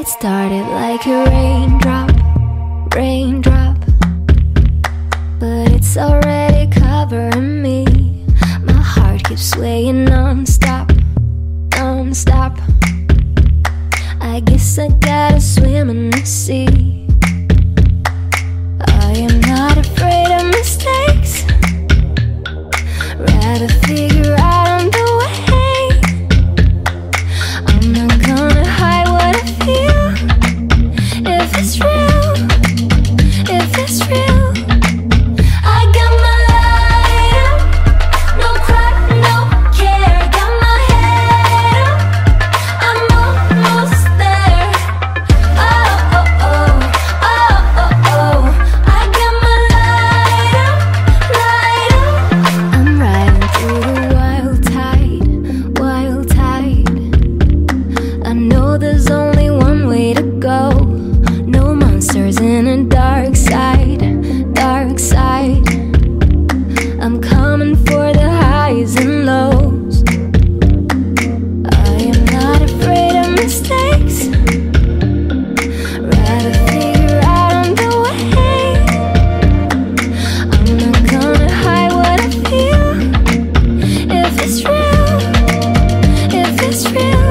It started like a raindrop, raindrop, but it's already covering me. My heart keeps swaying non-stop, non-stop. I guess I gotta swim in the sea. I am not afraid of mistakes, rather figure out on the way. I'm not gonna hide what I feel. If it's real, if it's real, I got my light up, no cry, no care. Got my head up, I'm almost there. Oh, oh, oh, oh, oh, oh. I got my light up, light up. I'm riding through the wild tide, wild tide. I know there's only one way to go. No monsters in a dark side, dark side. I'm coming for the highs and lows. I am not afraid of mistakes, rather figure out on the way. I'm not gonna hide what I feel. If it's real, if it's real,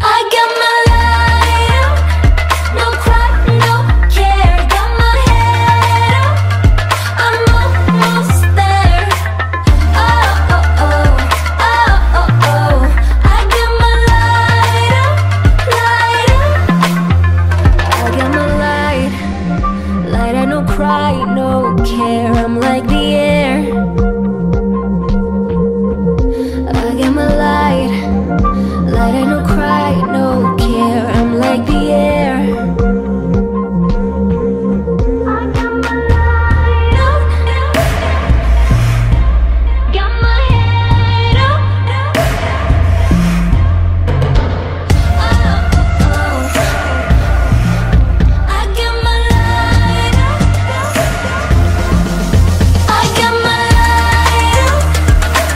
I got my light up, no cry, no care. Got my head up, I'm almost there. Oh, oh, oh, oh, oh, oh. I got my light up, light up. I got my light, light, I no cry, no care. I'm like the air. I got my light, light, I no cry, no care. I'm like the air. I got my light up, got my head up. Oh, oh, I got my light up. I got my light up,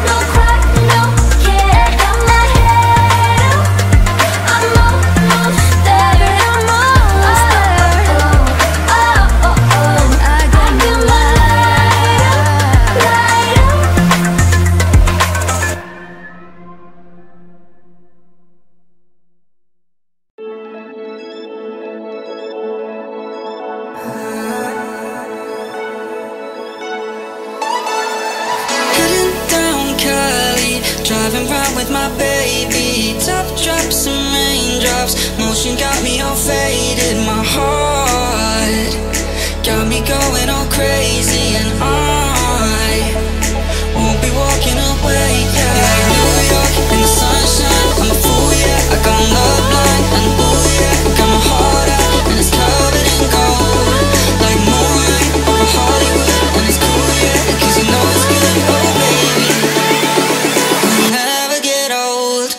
no cry, no care. Got my head up, I'm almost there. I'm almost there. Oh, oh, oh, I got my light up, light up. Heading down Cali, driving round with my baby. Top drops and raindrops, motion got me all faded. My heart got me going all crazy, and I won't be walking away. Yeah, like New York in the sunshine, I'm a fool, yeah. I got love blind, and ooh yeah, got my heart out and it's covered in gold. Like moonlight over Hollywood, and it's cool, yeah, 'cause you know it's good. Oh baby, we'll never get old.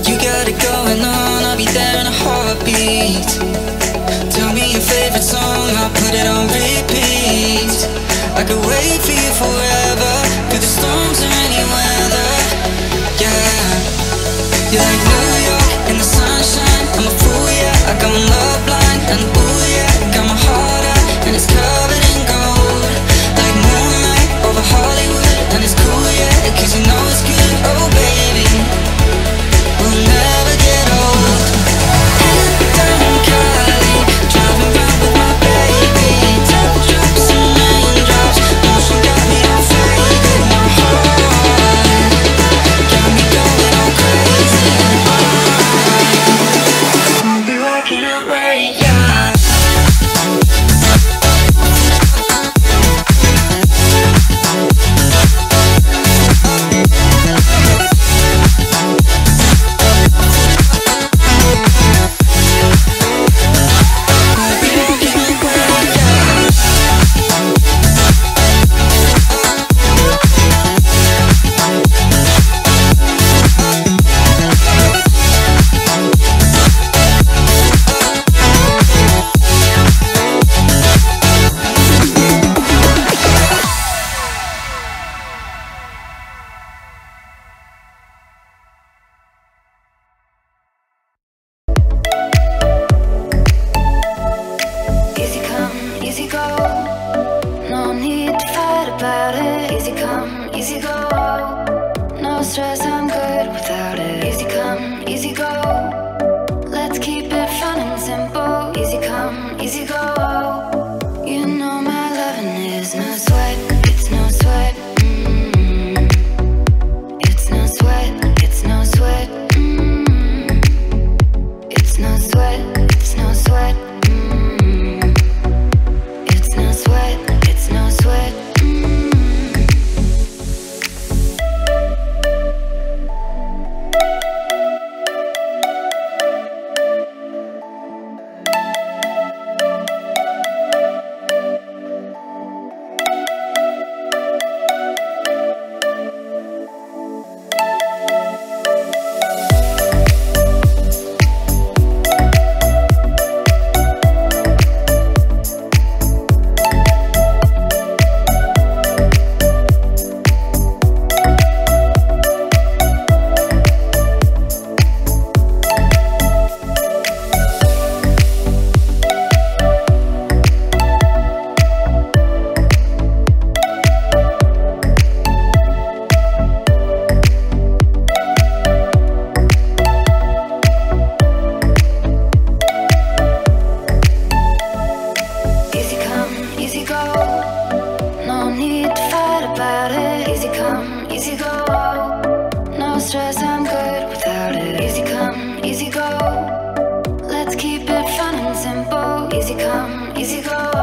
You got it going on, I'll be there in a heartbeat. Tell me your favorite song, I'll put it on repeat. I could wait for you forever, through the storms or any weather. Yeah, you're like New York in the sunshine, I'm a fool, yeah. I got my love blind, and ooh yeah, got my heart out and it's covered in gold. Like moonlight over Hollywood, and it's cool, yeah, 'cause you know it's good. Oh baby, we'll never get old. Head down, easy go. No stress, I'm good without it. Easy come, easy go. Let's keep it fun and simple. Easy come, easy go. You know my loving is no sweat, it's no sweat. It's no sweat, it's no sweat. It's no sweat, it's no sweat. It's no sweat, it's no sweat. Easy go, no stress, I'm good without it. Easy come, easy go. Let's keep it fun and simple. Easy come, easy go.